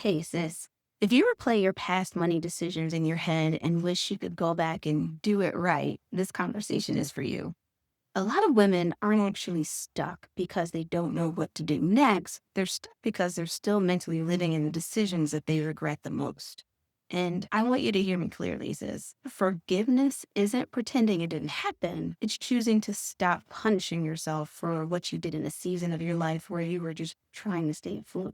Hey, sis, if you replay your past money decisions in your head and wish you could go back and do it right, this conversation is for you. A lot of women aren't actually stuck because they don't know what to do next. They're stuck because they're still mentally living in the decisions that they regret the most. And I want you to hear me clearly, sis. Forgiveness isn't pretending it didn't happen. It's choosing to stop punishing yourself for what you did in a season of your life where you were just trying to stay afloat.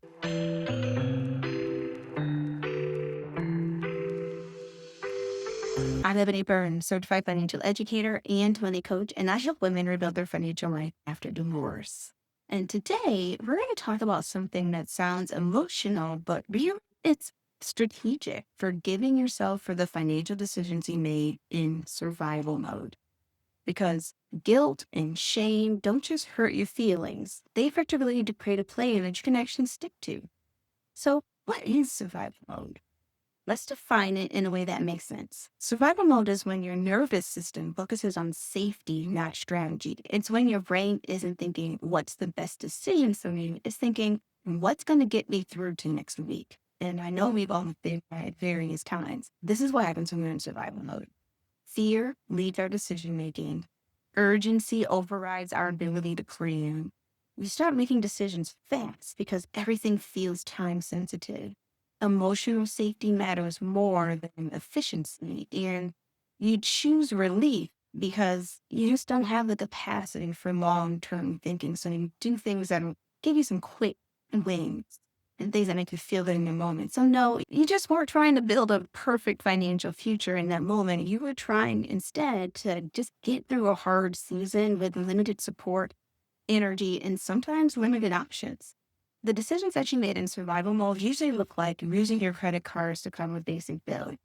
I'm Ebony Byrne, certified financial educator and money coach, and I help women rebuild their financial life after divorce. And today, we're going to talk about something that sounds emotional, but really it's strategic. Forgiving yourself for the financial decisions you made in survival mode. Because guilt and shame don't just hurt your feelings, they effectively need to create a plan that you can actually stick to. So, what is survival mode? Let's define it in a way that makes sense. Survival mode is when your nervous system focuses on safety, not strategy. It's when your brain isn't thinking, what's the best decision for me? It's thinking, what's going to get me through to next week? And I know we've all been there at various times. This is what happens when we're in survival mode. Fear leads our decision making. Urgency overrides our ability to plan. We start making decisions fast because everything feels time sensitive. Emotional safety matters more than efficiency, and you choose relief because you just don't have the capacity for long term thinking. So you do things that will give you some quick wins and things that make you feel good in the moment. So, no, you just weren't trying to build a perfect financial future in that moment. You were trying instead to just get through a hard season with limited support, energy, and sometimes limited options. The decisions that you made in survival mode usually look like using your credit cards to cover a basic bill,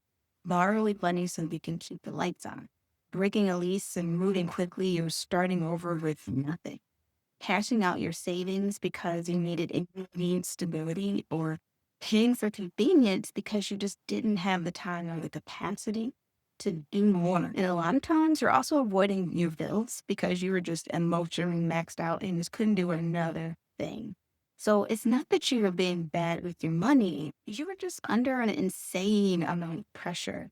borrowing money so you can keep the lights on, breaking a lease and moving quickly or starting over with nothing, cashing out your savings because you needed immediate stability, or paying for convenience because you just didn't have the time or the capacity to do more. And a lot of times you're also avoiding your bills because you were just emotionally maxed out and just couldn't do another thing. So it's not that you were being bad with your money. You were just under an insane amount of pressure.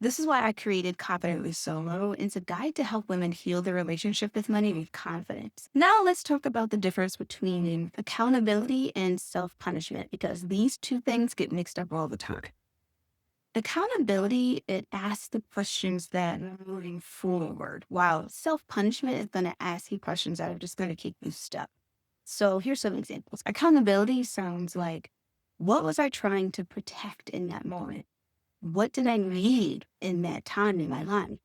This is why I created Confidently Solo. It's a guide to help women heal their relationship with money with confidence. Now let's talk about the difference between accountability and self-punishment, because these two things get mixed up all the time. Accountability, it asks the questions that are moving forward, while self-punishment is going to ask you questions that are just going to keep you stuck. So here's some examples. Accountability sounds like, what was I trying to protect in that moment? What did I need in that time in my life?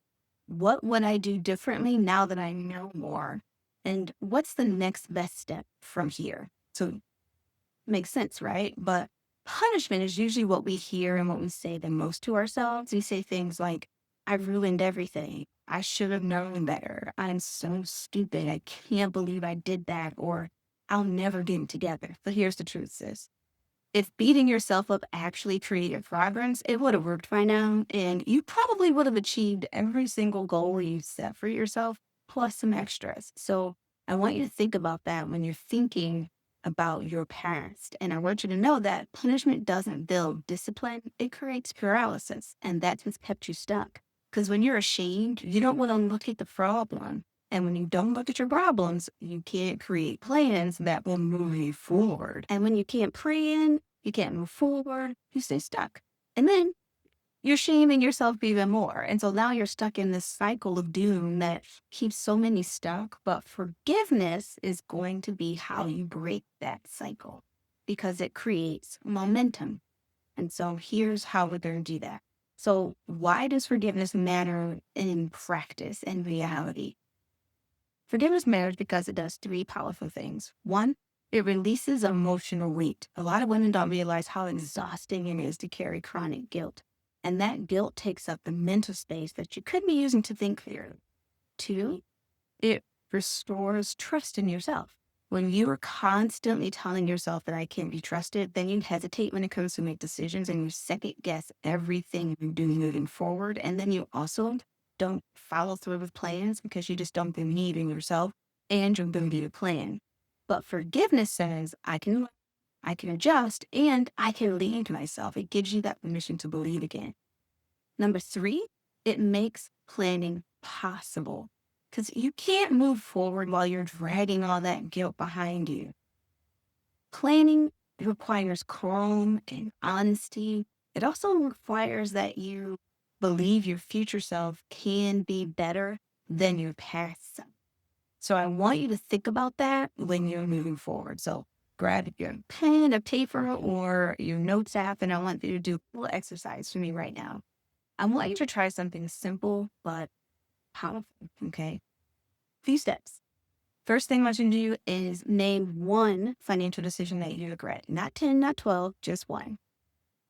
What would I do differently now that I know more? And what's the next best step from here? So makes sense, right? But punishment is usually what we hear and what we say the most to ourselves. We say things like, I ruined everything. I should have known better. I'm so stupid. I can't believe I did that. Or I'll never get it together. But here's the truth, sis. If beating yourself up actually created progress, it would have worked by now. And you probably would have achieved every single goal you set for yourself, plus some extras. So I want you to think about that when you're thinking about your past. And I want you to know that punishment doesn't build discipline, it creates paralysis. And that's what's kept you stuck. Because when you're ashamed, you don't want to look at the problem. And when you don't look at your problems, you can't create plans that will move you forward. And when you can't plan, you can't move forward, you stay stuck. And then you're shaming yourself even more. And so now you're stuck in this cycle of doom that keeps so many stuck. But forgiveness is going to be how you break that cycle because it creates momentum. And so here's how we're going to do that. So, why does forgiveness matter in practice and reality? Forgiveness matters because it does three powerful things. One, it releases emotional weight. A lot of women don't realize how exhausting it is to carry chronic guilt. And that guilt takes up the mental space that you could be using to think clearly. Two, it restores trust in yourself. When you are constantly telling yourself that I can't be trusted, then you hesitate when it comes to make decisions and you second guess everything you do moving forward. And then you also don't follow through with plans because you just don't believe in yourself and your ability to plan. But forgiveness says, I can, I can adjust, and I can lead myself. It gives you that permission to believe again. Number three, it makes planning possible because you can't move forward while you're dragging all that guilt behind you. Planning requires calm and honesty. It also requires that you believe your future self can be better than your past self. So I want you to think about that when you're moving forward. So grab your pen, a paper, or your notes app, and I want you to do a little exercise for me right now. I want you to try something simple but powerful. Okay. Few steps. First thing I want you to do is name one financial decision that you regret. Not 10, not 12, just one.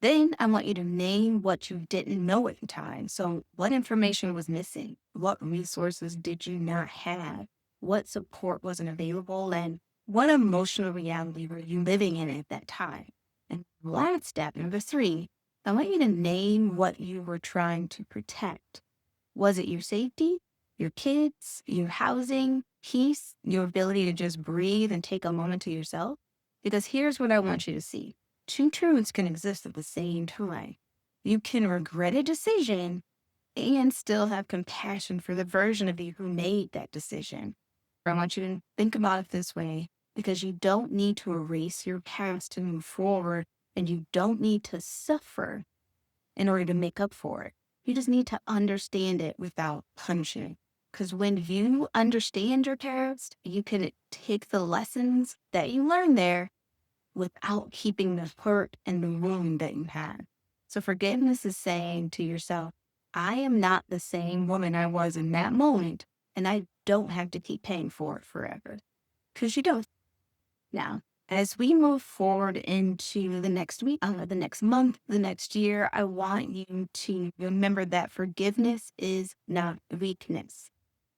Then I want you to name what you didn't know at the time. So, what information was missing? What resources did you not have? What support wasn't available? And what emotional reality were you living in at that time? And last step, number three, I want you to name what you were trying to protect. Was it your safety, your kids, your housing, peace, your ability to just breathe and take a moment to yourself? Because here's what I want you to see: two truths can exist at the same time. You can regret a decision and still have compassion for the version of you who made that decision. I want you to think about it this way because you don't need to erase your past to move forward, and you don't need to suffer in order to make up for it. You just need to understand it without punishing. Because when you understand your past, you can take the lessons that you learned there without keeping the hurt and the wound that you had. So forgiveness is saying to yourself, I am not the same woman I was in that moment, and I don't have to keep paying for it forever. Because you don't. Now, as we move forward into the next week, the next month, the next year, I want you to remember that forgiveness is not weakness.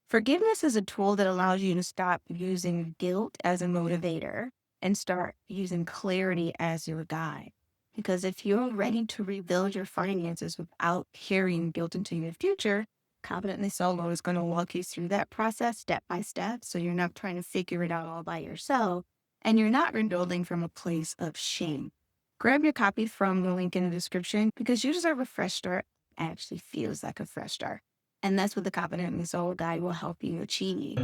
Forgiveness is a tool that allows you to stop using guilt as a motivator and start using clarity as your guide. Because if you're ready to rebuild your finances without carrying guilt into your future, Confidently Solo is going to walk you through that process step by step. So you're not trying to figure it out all by yourself, and you're not rebuilding from a place of shame. Grab your copy from the link in the description because you deserve a fresh start. Actually feels like a fresh start. And that's what the Confidently Solo Guide will help you achieve.